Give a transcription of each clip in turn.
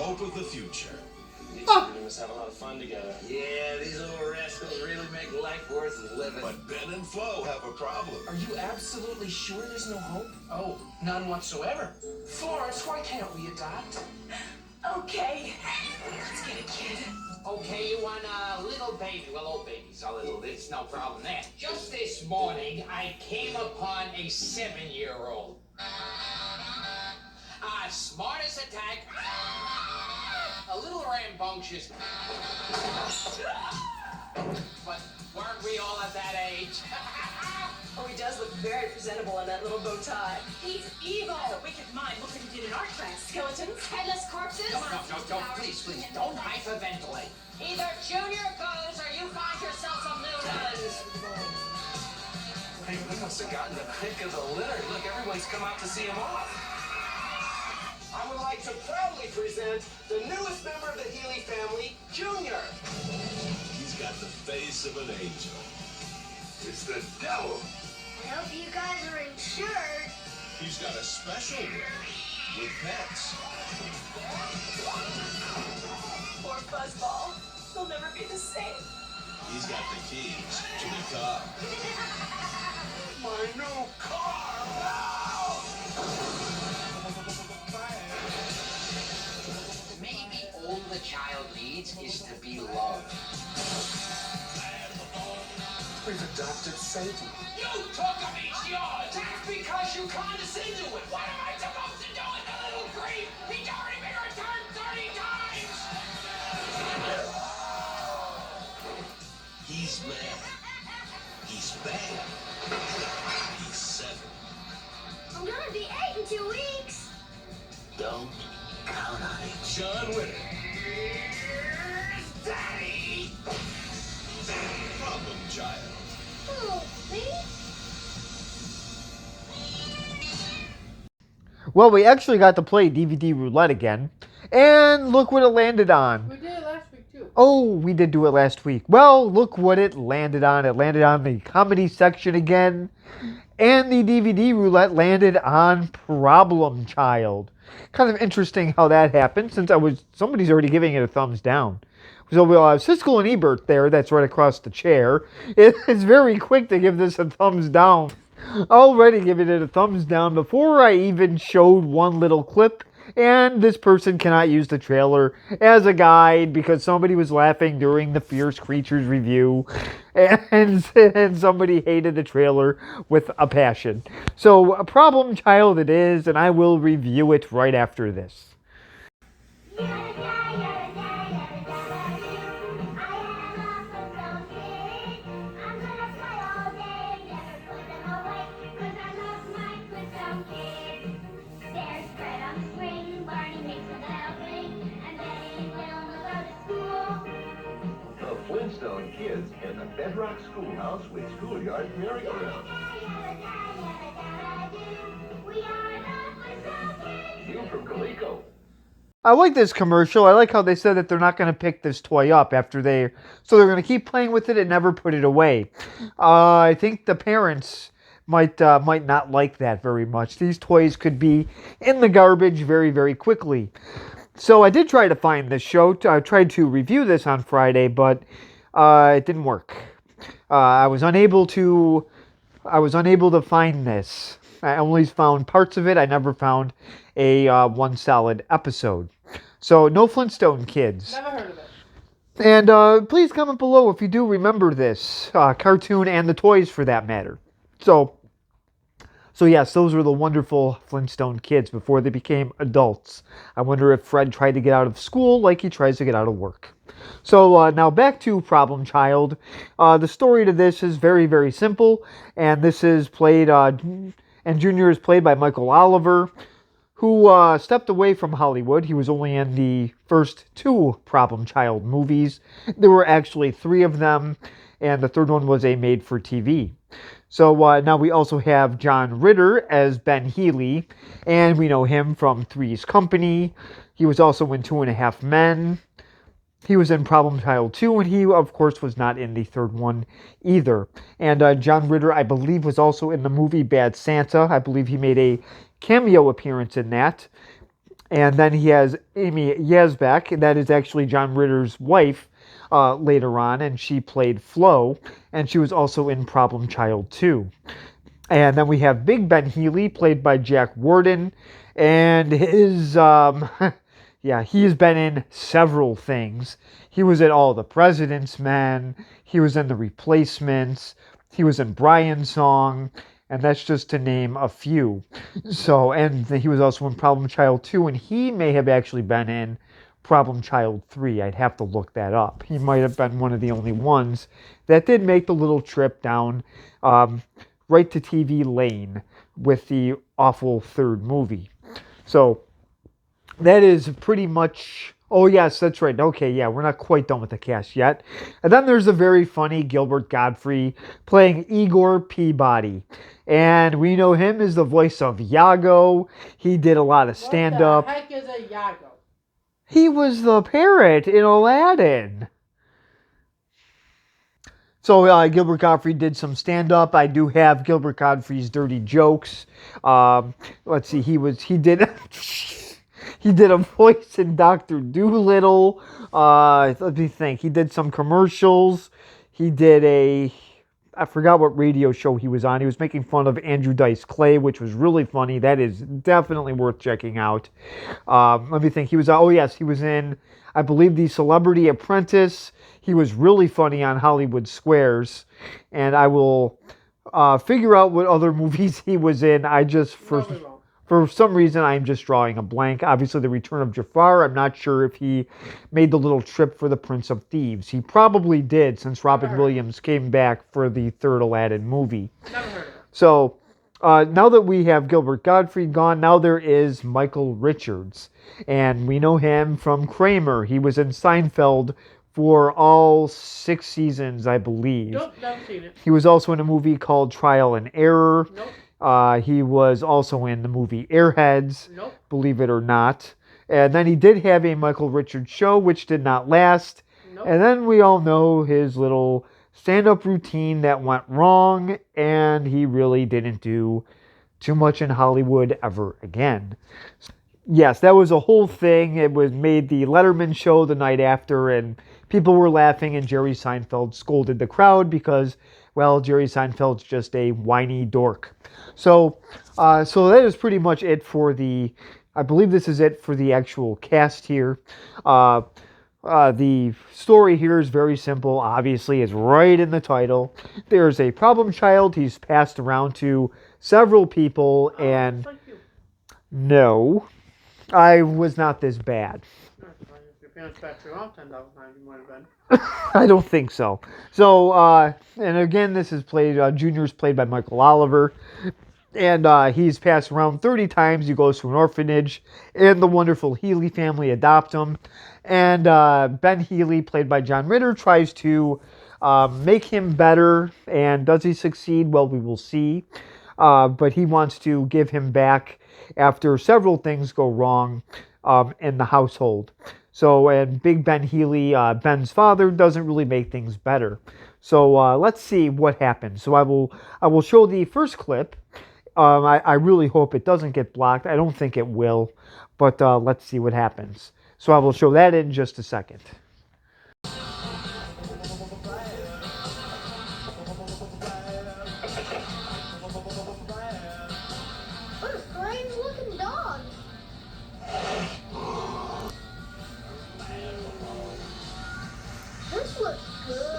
hope of the future. These two must have a lot of fun together. Yeah, these little rascals really make life worth living. But Ben and Flo have a problem. Are you absolutely sure there's no hope? Oh, none whatsoever. Florence, why can't we adopt? Okay, let's get a kid. Okay, you want a little baby? Well, old babies are little. There's no problem there. Just this morning, I came upon a 7-year-old. Smart as a tack. A little rambunctious. But weren't we all at that age? Oh, he does look very presentable in that little bow tie. He's evil. He has a wicked mind. Look what he did in art class. Skeletons, headless corpses. No, please, don't hyperventilate. Either Junior goes or you find yourself some new ones. Hey, we must have gotten the pick of the litter. Look, everyone's come out to see him off. I would like to proudly present the newest member of the Healy family, Junior. He's got the face of an angel. It's the devil. I hope you guys are insured. He's got a special way with pets. Poor Fuzzball. They'll never be the same. He's got the keys to the car. My new car! Wow! Maybe all the child needs is to be loved. We've adopted Satan. You took him, he's yours. That's because you condescend to it. What am I supposed to do with the little creep? He's already been returned 30 times. He's mad. He's bad. He's 7. I'm gonna be 8 in 2 weeks. Don't count on it. John Witter. Daddy! Problem child. Oh, me? Well, we actually got to play DVD roulette again. And look what it landed on. We did it last week, too. Oh, we did do it last week. Well, look what it landed on. It landed on the comedy section again. And the DVD roulette landed on Problem Child. Kind of interesting how that happened, since somebody's already giving it a thumbs down. So we'll have Siskel and Ebert there, that's right across the chair. It's very quick to give this a thumbs down. Already giving it a thumbs down before I even showed one little clip. And this person cannot use the trailer as a guide because somebody was laughing during the Fierce Creatures review. And somebody hated the trailer with a passion. So, a Problem Child it is, and I will review it right after this. Flintstone Kids in the Bedrock Schoolhouse with Schoolyard Merry-Go-Round. You from Coleco. I like this commercial. I like how they said that they're not going to pick this toy up so they're going to keep playing with it and never put it away. I think the parents might not like that very much. These toys could be in the garbage very, very quickly. So I did try to find this show. I tried to review this on Friday, but it didn't work. I was unable to find this. I only found parts of it. I never found a one solid episode. So no Flintstone Kids. Never heard of it. And please comment below if you do remember this cartoon and the toys for that matter. So yes, those were the wonderful Flintstone Kids before they became adults. I wonder if Fred tried to get out of school like he tries to get out of work. So now back to Problem Child. The story to this is very, very simple. And this is played, and Junior is played by Michael Oliver, who stepped away from Hollywood. He was only in the first 2 Problem Child movies. There were actually 3 of them, and the third one was a made-for-TV. So now we also have John Ritter as Ben Healy, and we know him from Three's Company. He was also in 2.5 Men. He was in Problem Child 2, and he, of course, was not in the third one either. And John Ritter, I believe, was also in the movie Bad Santa. I believe he made a cameo appearance in that. And then he has Amy Yazbek, and that is actually John Ritter's wife later on, and she played Flo, and she was also in Problem Child 2. And then we have Big Ben Healy, played by Jack Warden, and his, yeah, he has been in several things. He was in All the President's Men, he was in The Replacements, he was in Brian's Song, and that's just to name a few. So, and he was also in Problem Child 2, and he may have actually been in Problem Child 3. I'd have to look that up. He might have been one of the only ones that did make the little trip down right to TV lane with the awful third movie. So, that is pretty much... Oh, yes, that's right. Okay, yeah, we're not quite done with the cast yet. And then there's a very funny Gilbert Gottfried playing Igor Peabody. And we know him as the voice of Iago. He did a lot of stand-up. What the heck is a Iago? He was the parrot in Aladdin. So Gilbert Gottfried did some stand-up. I do have Gilbert Gottfried's dirty jokes. Let's see, he did... He did a voice in Dr. Dolittle. Let me think. He did some commercials. He did I forgot what radio show he was on. He was making fun of Andrew Dice Clay, which was really funny. That is definitely worth checking out. Let me think. He was in, I believe, The Celebrity Apprentice. He was really funny on Hollywood Squares. And I will figure out what other movies he was in. For some reason, I'm just drawing a blank. Obviously, The Return of Jafar, I'm not sure if he made the little trip for The Prince of Thieves. He probably did, since Robin Williams came back for the third Aladdin movie. Never heard of it. So, now that we have Gilbert Gottfried gone, now there is Michael Richards. And we know him from Kramer. He was in Seinfeld for all 6 seasons, I believe. Nope, never seen it. He was also in a movie called Trial and Error. Nope. He was also in the movie Airheads, Nope. believe it or not. And then he did have a Michael Richards show, which did not last. Nope. And then we all know his little stand-up routine that went wrong, and he really didn't do too much in Hollywood ever again. Yes, that was a whole thing. It was made the Letterman show the night after, and people were laughing, and Jerry Seinfeld scolded the crowd because, well, Jerry Seinfeld's just a whiny dork. So that is pretty much it for I believe this is it for the actual cast here. The story here is very simple. Obviously, it's right in the title. There's a problem child. He's passed around to several people, and no, I was not this bad. If your parents passed you off 10,000 times, you might have been. I don't think so. So, and again, this is Junior's played by Michael Oliver. And he's passed around 30 times. He goes to an orphanage, and the wonderful Healy family adopt him. And Ben Healy, played by John Ritter, tries to make him better. And does he succeed? Well, we will see. But he wants to give him back after several things go wrong in the household. So, and Big Ben Healy, Ben's father, doesn't really make things better. So let's see what happens. So I will show the first clip. I really hope it doesn't get blocked. I don't think it will, but let's see what happens. So I will show that in just a second. What a strange looking dog. This looks good.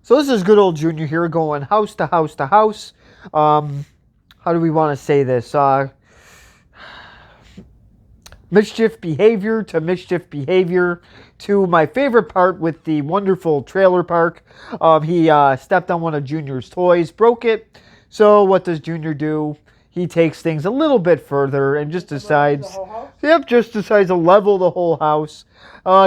So this is good old Junior here going house to house to house. How do we want to say this? Mischief behavior to mischief behavior to my favorite part with the wonderful trailer park. He stepped on one of Junior's toys, broke it. So what does Junior do? He takes things a little bit further and just decides, Yep, just decides to level the whole house.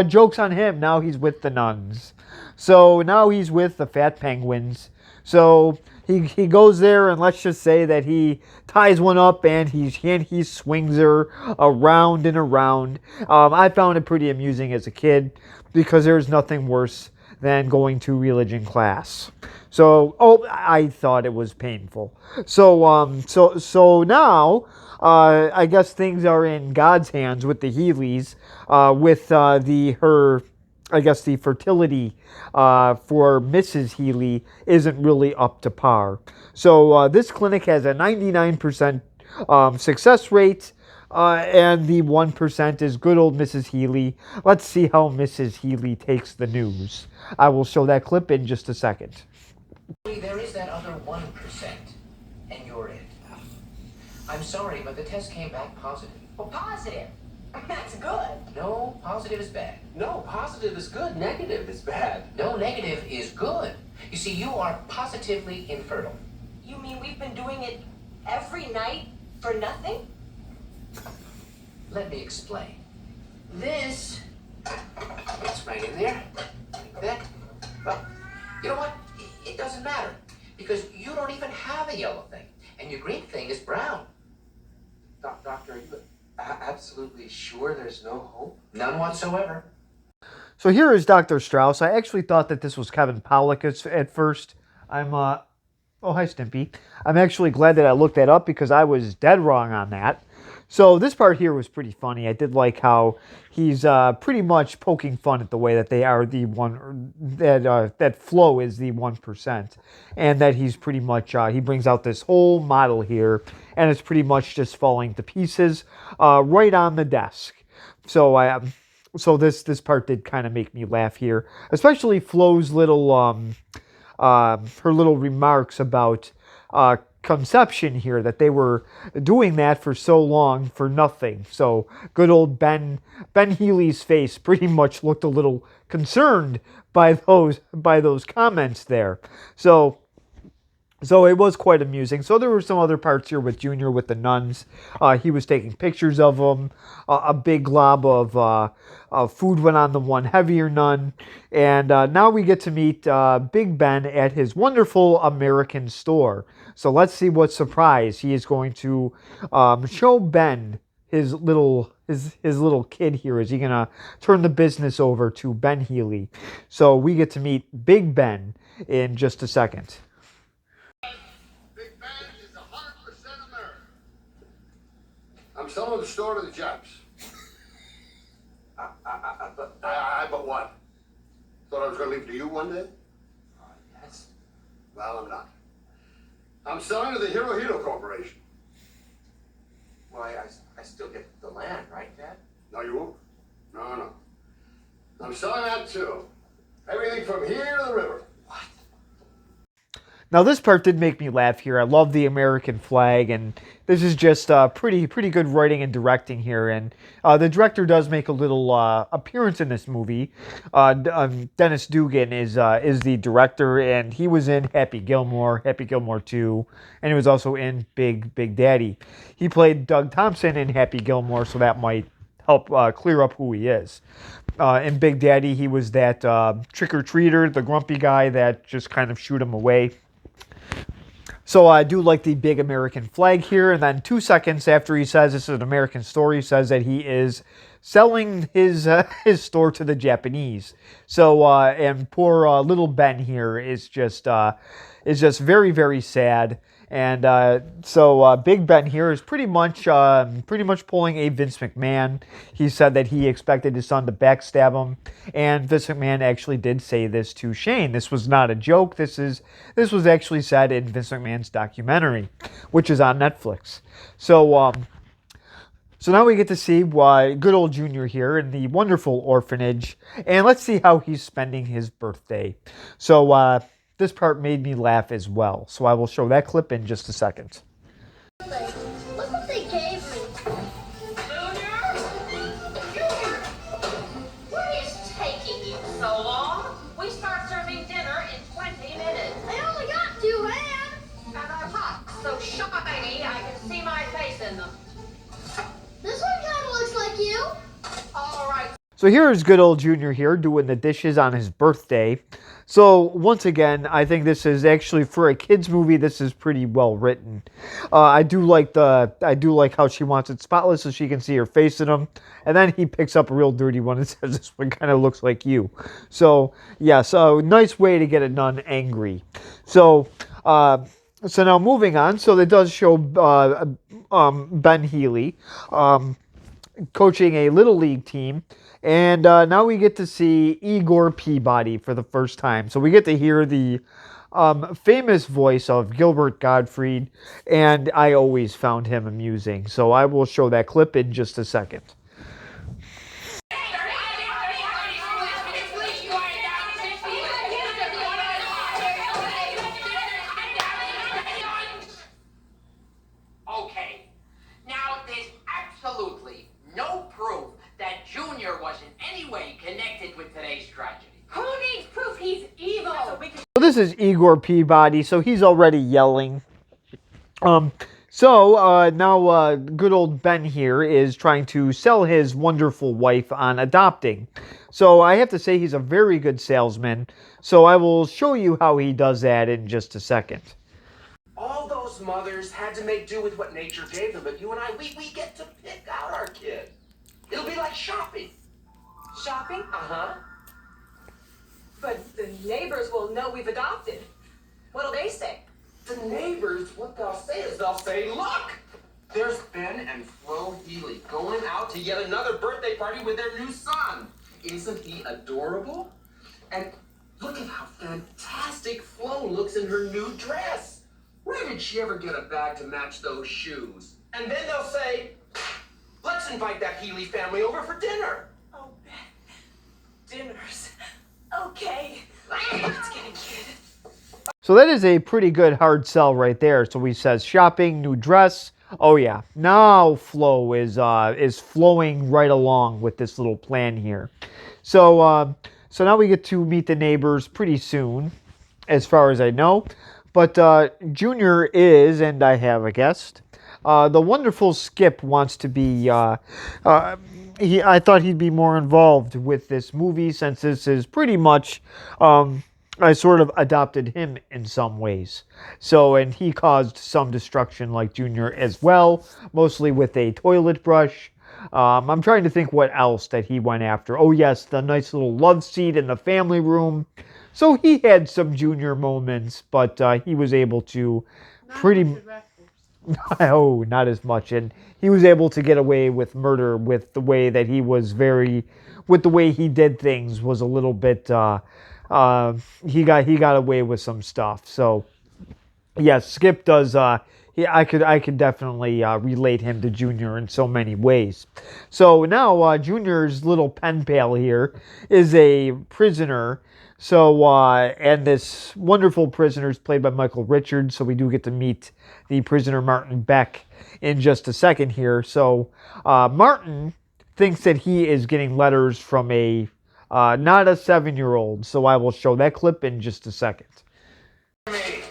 Joke's on him. Now he's with the nuns. So now he's with the fat penguins. So he goes there, and let's just say that he ties one up and he swings her around and around. I found it pretty amusing as a kid because there's nothing worse than going to religion class. So I thought it was painful. So now I guess things are in God's hands with the Healy's, with the fertility for Mrs. Healy isn't really up to par. So this clinic has a 99% success rate, and the 1% is good old Mrs. Healy. Let's see how Mrs. Healy takes the news. I will show that clip in just a second. There is that other 1%, and you're it. I'm sorry, but the test came back positive. Well, positive. That's good. No, positive is bad. No, positive is good. Negative is bad. No, negative is good. You see, you are positively infertile. You mean we've been doing it every night for nothing? Let me explain. This, it's right in there, like that. Well, you know what? It doesn't matter, because you don't even have a yellow thing, and your green thing is brown. Doctor, are you absolutely sure there's no hope? None whatsoever. So here is Dr. Strauss. I actually thought that this was Kevin Pollak at first. Oh, hi, Stimpy. I'm actually glad that I looked that up because I was dead wrong on that. So this part here was pretty funny. I did like how he's pretty much poking fun at the way that they are the one, that Flo is the 1%, and that he's pretty much, he brings out this whole model here, and it's pretty much just falling to pieces right on the desk. So this part did kind of make me laugh here, especially Flo's little her little remarks about conception here, that they were doing that for so long for nothing. So good old Ben Healy's face pretty much looked a little concerned by those comments there. So it was quite amusing. So there were some other parts here with Junior with the nuns. He was taking pictures of them. A big glob of food went on the one heavier nun. And now we get to meet Big Ben at his wonderful American store. So let's see what surprise he is going to show Ben, his little kid here. Is he going to turn the business over to Ben Healy? So we get to meet Big Ben in just a second. I'm selling the store to the Japs. But what? Thought I was going to leave it to you one day? Yes. Well, I'm not. I'm selling to the Hirohito Corporation. Why, I still get the land, right, Dad? No, you won't. No. I'm selling that too. Everything from here to the river. What? Now this part did make me laugh here. I love the American flag, and this is just pretty good writing and directing here. And the director does make a little appearance in this movie. Dennis Dugan is the director, and he was in Happy Gilmore 2, and he was also in Big Daddy. He played Doug Thompson in Happy Gilmore, so that might help clear up who he is. In Big Daddy, he was that trick-or-treater, the grumpy guy that just kind of shoot him away. So I do like the big American flag here. And then 2 seconds after he says this is an American store, he says that he is selling his store to the Japanese. So and poor little Ben here is just very, very sad. And so Big Ben here is pretty much pulling a Vince McMahon. He said that he expected his son to backstab him, and Vince McMahon actually did say this to Shane. This was not a joke. This was actually said in Vince McMahon's documentary, which is on Netflix. So now we get to see good old Junior here in the wonderful orphanage, and let's see how he's spending his birthday. So this part made me laugh as well, so I will show that clip in just a second. Look what they gave me. Junior, what is taking you so long? We start serving dinner in 20 minutes. I only got 2 hands. And our pots so shiny I can see my face in them. This one kind of looks like So here's good old Junior here doing the dishes on his birthday. So once again, I think this is actually, for a kids movie, this is pretty well written. I do like how she wants it spotless so she can see her face in them. And then he picks up a real dirty one and says, "This one kind of looks like you." So yeah, so nice way to get it done angry. So now moving on. So it does show Ben Healy coaching a little league team. And now we get to see Igor Peabody for the first time. So we get to hear the famous voice of Gilbert Gottfried, and I always found him amusing. So I will show that clip in just a second. Okay, now there's absolutely no proof that Junior was in any way connected with today's tragedy. Who needs proof he's evil? So this is Igor Peabody, so he's already yelling. Now good old Ben here is trying to sell his wonderful wife on adopting. So I have to say he's a very good salesman. So I will show you how he does that in just a second. All those mothers had to make do with what nature gave them, but you and I, we get to pick out our kid. It'll be like shopping. Shopping? Uh-huh. But the neighbors will know we've adopted. What'll they say? The neighbors, what they'll say is they'll say, "Look, there's Ben and Flo Healy going out to yet another birthday party with their new son. Isn't he adorable? And look at how fantastic Flo looks in her new dress. Where did she ever get a bag to match those shoes?" And then they'll say, "Let's invite that Healy family over for dinner." Oh, Ben. Dinners. Okay. Let's get a kid. So that is a pretty good hard sell right there. So he says shopping, new dress. Oh yeah, now Flo is flowing right along with this little plan here. So now we get to meet the neighbors pretty soon, as far as I know. But Junior is, and I have a guest. The wonderful Skip wants to be. I thought he'd be more involved with this movie since this is pretty much. I sort of adopted him in some ways. So, and he caused some destruction like Junior as well, mostly with a toilet brush. I'm trying to think what else that he went after. Oh yes, the nice little love seat in the family room. So he had some Junior moments, but he was able to no, not as much. And he was able to get away with murder with the way that he was with the way he did things was a little bit, he got away with some stuff. So yes, Skip does, I could definitely relate him to Junior in so many ways. So now Junior's little pen pal here is a prisoner. So and this wonderful prisoner is played by Michael Richards. So we do get to meet the prisoner Martin Beck in just a second here. So Martin thinks that he is getting letters from a not a 7-year-old. So I will show that clip in just a second. Hey,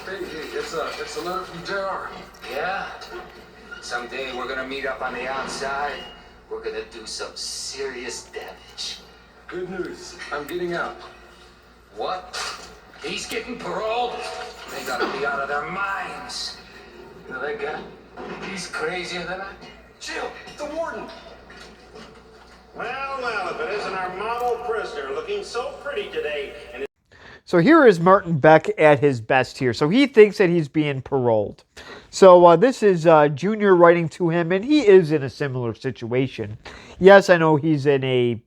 it's a letter from JR. Yeah. Someday we're gonna meet up on the outside. We're gonna do some serious damage. Good news. I'm getting out. What? He's getting paroled? They gotta be out of their minds. You know that guy? He's crazier than I. Jill, the warden. Well, if it isn't our model prisoner looking so pretty today. And so here is Martin Beck at his best here. So he thinks that he's being paroled. So this is Junior writing to him, and he is in a similar situation. Yes, I know he's in a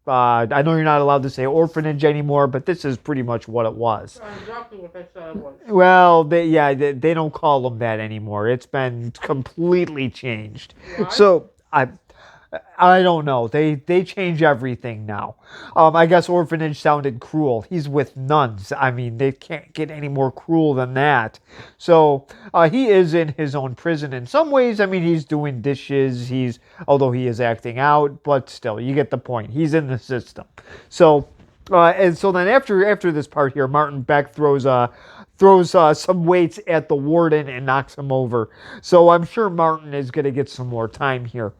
I know you're not allowed to say orphanage anymore, but this is pretty much what it was. Exactly what they said it was. Well, they don't call them that anymore. It's been completely changed. Why? So I don't know. They change everything now. I guess orphanage sounded cruel. He's with nuns. I mean, they can't get any more cruel than that. So he is in his own prison in some ways. I mean, he's doing dishes. Although he is acting out, but still, you get the point. He's in the system. So and so then after this part here, Martin Beck throws some weights at the warden and knocks him over. So I'm sure Martin is going to get some more time here.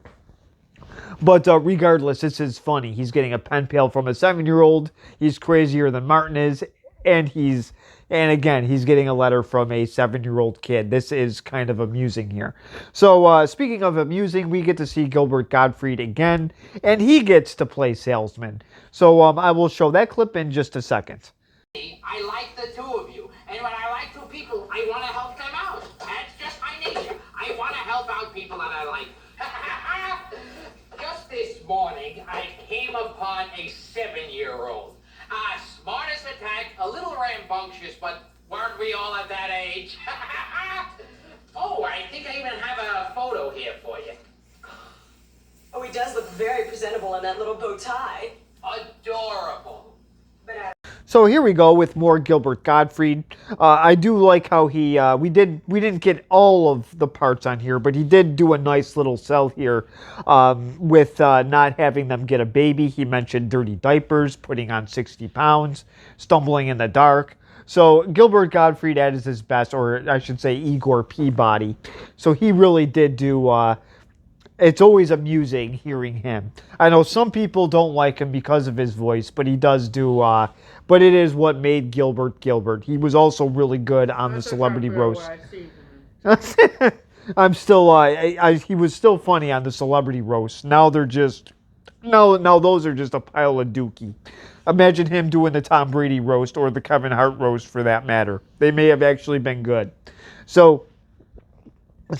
But regardless, this is funny. He's getting a pen pal from a 7-year-old. He's crazier than Martin is. And again, he's getting a letter from a 7-year-old kid. This is kind of amusing here. So speaking of amusing, we get to see Gilbert Gottfried again, and he gets to play salesman. So I will show that clip in just a second. I like the two of you, and when I like two people, I want to help them out. That's just my nature. I want to help out people that I like. Just this morning, I came upon a 7-year-old. Smart as a tack, a little rambunctious, but weren't we all at that age? Oh, I think I even have a photo here for you. Oh, he does look very presentable in that little bow tie. Adorable. So here we go with more Gilbert Gottfried. I do like how he we didn't get all of the parts on here, but he did do a nice little sell here with not having them get a baby. He mentioned dirty diapers, putting on 60 pounds, stumbling in the dark. So Gilbert Gottfried at his best, or I should say Igor Peabody. So he really did do. It's always amusing hearing him. I know some people don't like him because of his voice, but he does do. But it is what made Gilbert Gilbert. He was also really good on the Celebrity Roast. I'm still. He was still funny on the Celebrity Roast. Now they're just. No, those are just a pile of dookie. Imagine him doing the Tom Brady roast or the Kevin Hart roast for that matter. They may have actually been good. So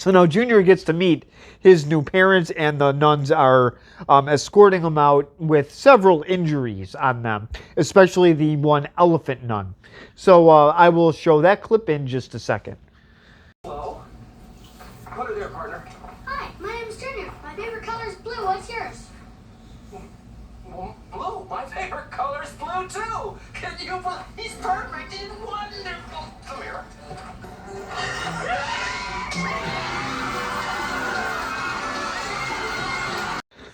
now Junior gets to meet his new parents, and the nuns are escorting him out with several injuries on them, especially the one elephant nun. So I will show that clip in just a second. Hello. Put her there, partner. Hi, my name's Junior. My favorite color is blue. What's yours? Blue. My favorite color is blue too. Can you believe he's perfect? He's wonderful. Come here.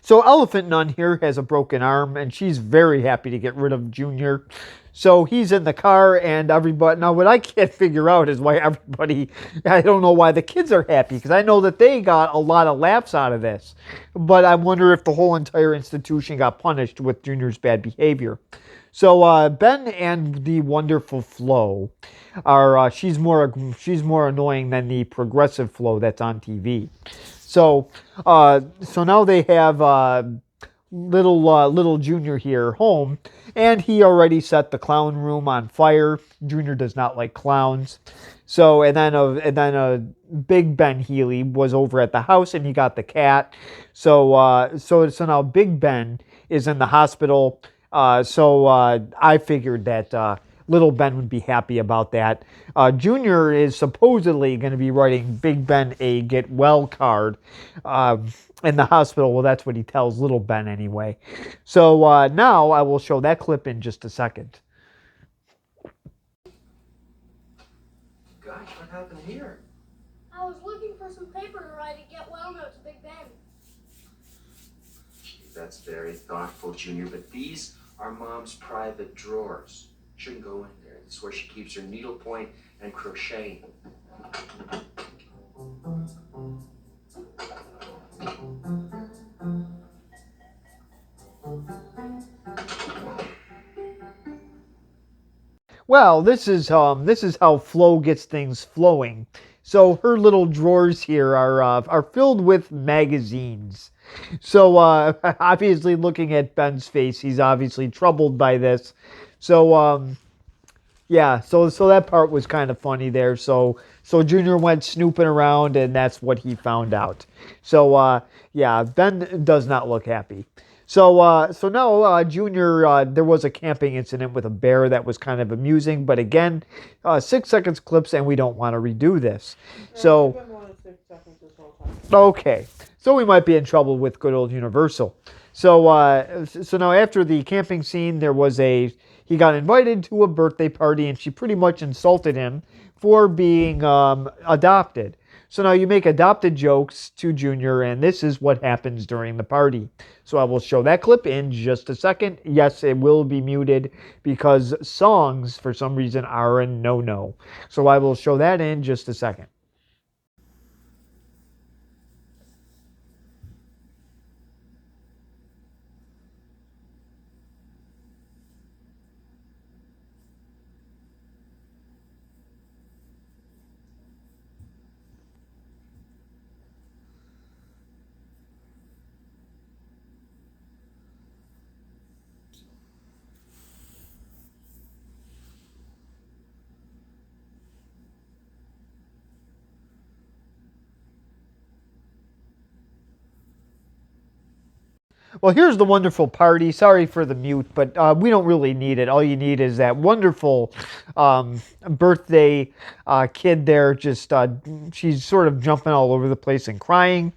So Elephant Nun here has a broken arm, and she's very happy to get rid of Junior. So he's in the car, and everybody... Now, what I can't figure out is why everybody... I don't know why the kids are happy, because I know that they got a lot of laughs out of this. But I wonder if the whole entire institution got punished with Junior's bad behavior. So Ben and the wonderful Flo are... she's more annoying than the progressive Flo that's on TV. So now they have little Junior here home, and he already set the clown room on fire. Junior does not like clowns. So and then Big Ben Healy was over at the house, and he got the cat. So now Big Ben is in the hospital. I figured that Little Ben would be happy about that. Junior is supposedly going to be writing Big Ben a get well card in the hospital. Well, that's what he tells Little Ben anyway. So now I will show that clip in just a second. Gosh, what happened here? I was looking for some paper to write a get well note to Big Ben. Gee, that's very thoughtful, Junior, but these are Mom's private drawers. Shouldn't go in there. This is where she keeps her needlepoint and crocheting. Well, this is how Flo gets things flowing. So her little drawers here are filled with magazines. So obviously, looking at Ben's face, he's obviously troubled by this. So yeah, so that part was kind of funny there. So Junior went snooping around, and that's what he found out. So yeah, Ben does not look happy. So now Junior, there was a camping incident with a bear that was kind of amusing, but again, 6 seconds clips, and we don't want to redo this. So okay, so we might be in trouble with good old Universal. So now after the camping scene, he got invited to a birthday party, and she pretty much insulted him for being adopted. So now you make adopted jokes to Junior, and this is what happens during the party. So I will show that clip in just a second. Yes, it will be muted because songs, for some reason, are a no-no. So I will show that in just a second. Well, here's the wonderful party. Sorry for the mute, but we don't really need it. All you need is that wonderful birthday kid there. Just she's sort of jumping all over the place and crying.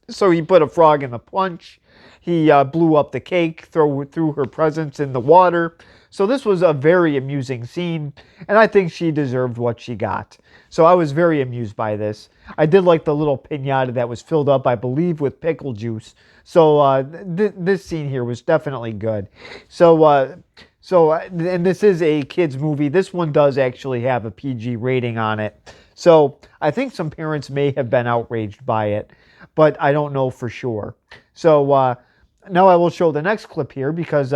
So he put a frog in the punch. He blew up the cake, threw her presents in the water. So this was a very amusing scene, and I think she deserved what she got. So I was very amused by this. I did like the little piñata that was filled up, I believe, with pickle juice. So this scene here was definitely good. And this is a kids movie. This one does actually have a PG rating on it. So I think some parents may have been outraged by it, but I don't know for sure. So now I will show the next clip here because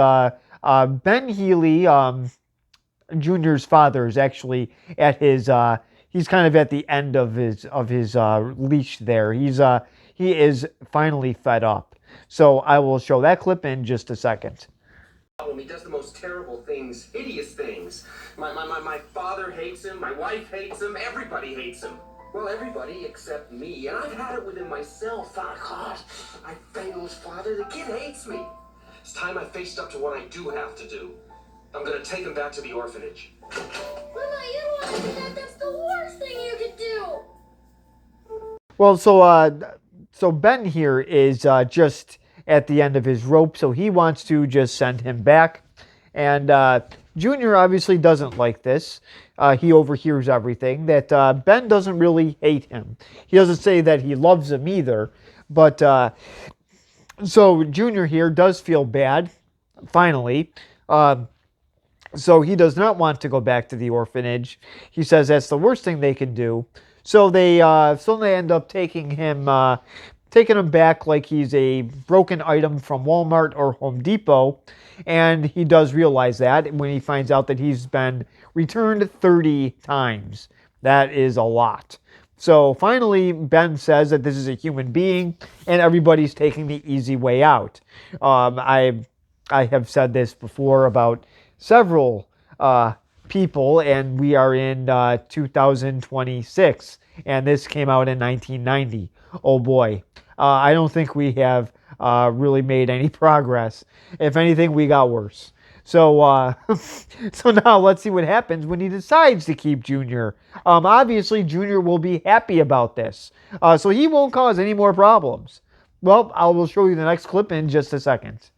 Ben Healy, Junior's father, is actually at his. He's kind of at the end of his leash there. He is finally fed up. So I will show that clip in just a second. He does the most terrible things, hideous things. My father hates him, my wife hates him, everybody hates him. Well, everybody except me, and I've had it within myself. Oh, God, I failed his father. The kid hates me. It's time I faced up to what I do have to do. I'm gonna take him back to the orphanage. Mama, you don't want to do that. That's the worst thing you could do. Well, so Ben here is just at the end of his rope, so he wants to just send him back. And Junior obviously doesn't like this. He overhears everything, that Ben doesn't really hate him. He doesn't say that he loves him either. But so Junior here does feel bad, finally. So he does not want to go back to the orphanage. He says that's the worst thing they can do. So they end up taking him back like he's a broken item from Walmart or Home Depot. And he does realize that when he finds out that he's been returned 30 times. That is a lot. So finally, Ben says that this is a human being and everybody's taking the easy way out. I have said this before about several people, and we are in 2026, and this came out in 1990. Oh boy. I don't think we have really made any progress. If anything, we got worse. So so now let's see what happens when he decides to keep Junior. Obviously, Junior will be happy about this. So he won't cause any more problems. Well, I will show you the next clip in just a second.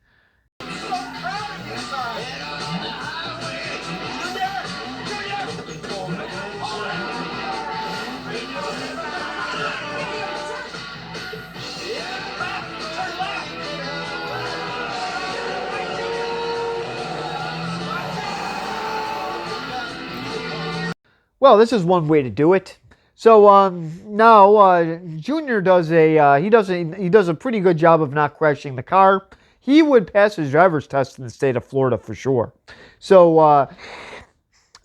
Well, this is one way to do it. So now Junior does a pretty good job of not crashing the car. He would pass his driver's test in the state of Florida for sure. So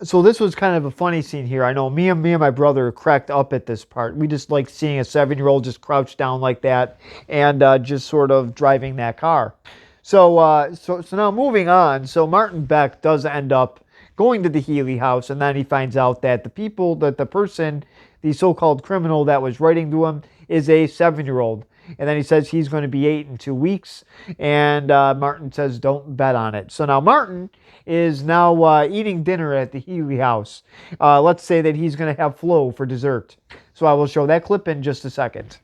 so this was kind of a funny scene here. I know me and my brother cracked up at this part. We just like seeing a 7-year-old just crouch down like that and just sort of driving that car. So now moving on. So Martin Beck does end up going to the Healy house, and then he finds out that the person, the so-called criminal that was writing to him, is a 7-year-old. And then he says he's going to be 8 in 2 weeks, and Martin says don't bet on it. So now Martin is now eating dinner at the Healy house. Let's say that he's going to have Flo for dessert. So I will show that clip in just a second.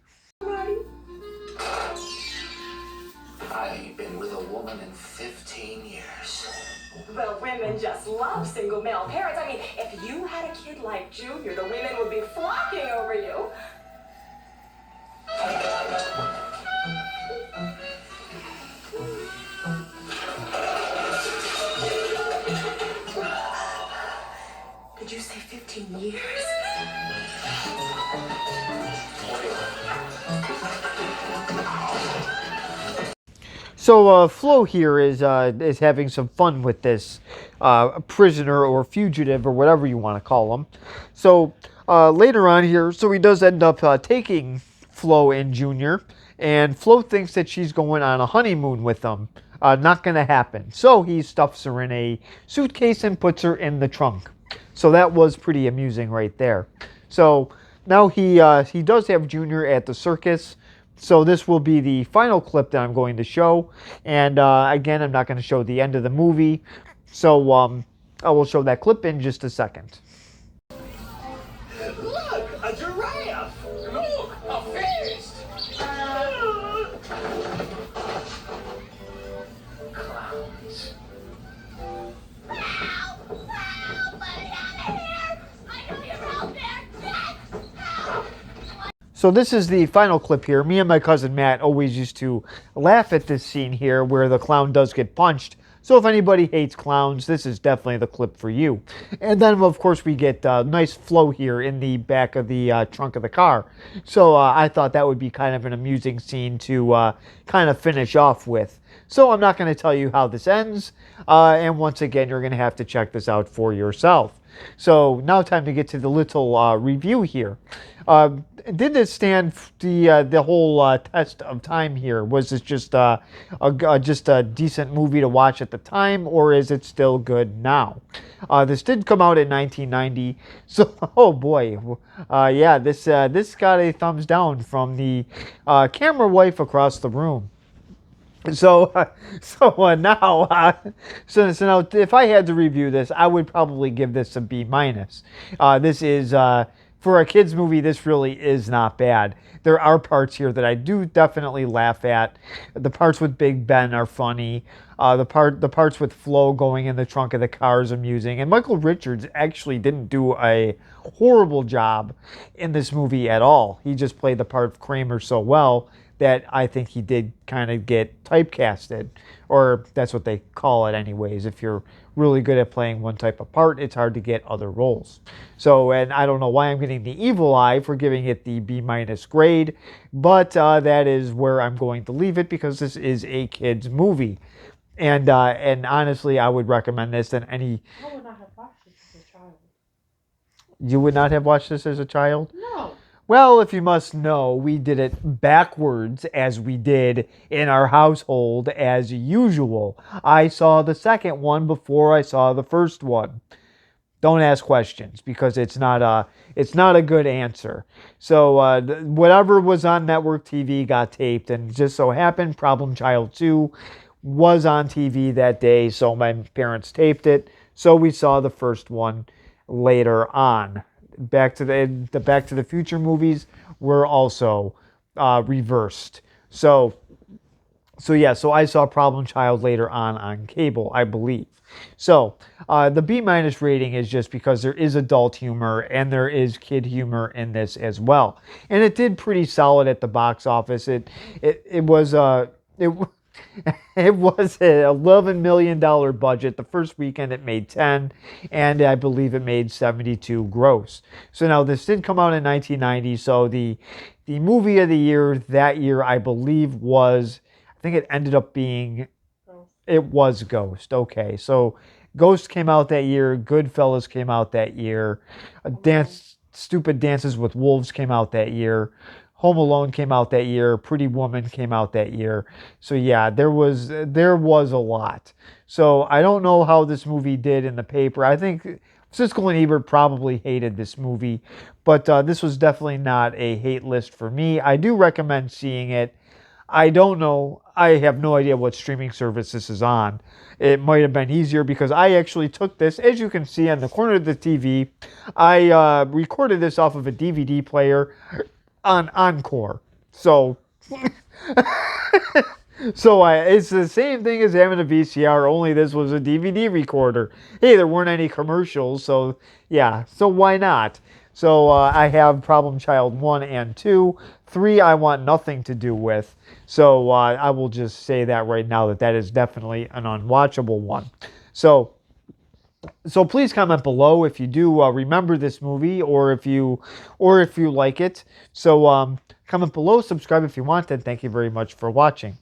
I've been with a woman in 15 years. Well, women just love single male parents. I mean, if you had a kid like Junior, the women would be flocking over you. Did you say 15 years? So Flo here is having some fun with this prisoner or fugitive or whatever you want to call him. So later on here, so he does end up taking Flo and Junior, and Flo thinks that she's going on a honeymoon with them. Not going to happen. So he stuffs her in a suitcase and puts her in the trunk. So that was pretty amusing right there. So now he does have Junior at the circus So this will be the final clip that I'm going to show. And again, I'm not going to show the end of the movie. So I will show that clip in just a second. Look, a giraffe. Look, a fist! Clowns. Help! Help! Let me out of here! I know you're out there! Yes! Help! So this is the final clip here. Me and my cousin Matt always used to laugh at this scene here where the clown does get punched. So if anybody hates clowns, this is definitely the clip for you. And then, of course, we get a nice flow here in the back of the trunk of the car. So I thought that would be kind of an amusing scene to kind of finish off with. So I'm not going to tell you how this ends. And once again, you're going to have to check this out for yourself. So now time to get to the little review here. Did this stand the whole test of time here? Was this just a decent movie to watch at the time, or is it still good now? This did come out in 1990, so oh boy, yeah, this got a thumbs down from the camera wife across the room. So now if I had to review this, I would probably give this a B-. This is for a kids movie. This really is not bad. There are parts here that I do definitely laugh at. The parts with Big Ben are funny. The parts with Flo going in the trunk of the car is amusing. And Michael Richards actually didn't do a horrible job in this movie at all. He just played the part of Kramer so well that I think he did kind of get typecasted, or that's what they call it anyways. If you're really good at playing one type of part, it's hard to get other roles. So, and I don't know why I'm getting the evil eye for giving it the B- grade, but that is where I'm going to leave it because this is a kid's movie. And honestly, I would recommend this than any... I would not have watched this as a child. You would not have watched this as a child? No. Well, if you must know, we did it backwards as we did in our household as usual. I saw the second one before I saw the first one. Don't ask questions because it's not a good answer. So whatever was on network TV got taped, and just so happened Problem Child 2 was on TV that day, so my parents taped it. So we saw the first one later on. Back to the Future movies were also reversed. So yeah, so I saw Problem Child later on cable, I believe. So the B- rating is just because there is adult humor and there is kid humor in this as well, and it did pretty solid at the box office. It was it was an $11 million budget. The first weekend it made 10, and I believe it made 72 gross. So now this did come out in 1990. So the movie of the year that year, I believe, was, I think it ended up being, it was Ghost. Okay, so Ghost came out that year. Goodfellas came out that year. Stupid Dances with Wolves came out that year. Home Alone came out that year. Pretty Woman came out that year. So yeah, there was a lot. So I don't know how this movie did in the paper. I think Siskel and Ebert probably hated this movie, but this was definitely not a hate list for me. I do recommend seeing it. I don't know. I have no idea what streaming service this is on. It might have been easier because I actually took this, as you can see on the corner of the TV. I recorded this off of a DVD player on Encore. So it's the same thing as having a VCR, only this was a DVD recorder. Hey, there weren't any commercials, so yeah, so why not? So I have Problem Child 1 and 2. 3 I want nothing to do with. So I will just say that right now that is definitely an unwatchable one. So please comment below if you do remember this movie, or if you like it. So comment below, subscribe if you want, and thank you very much for watching.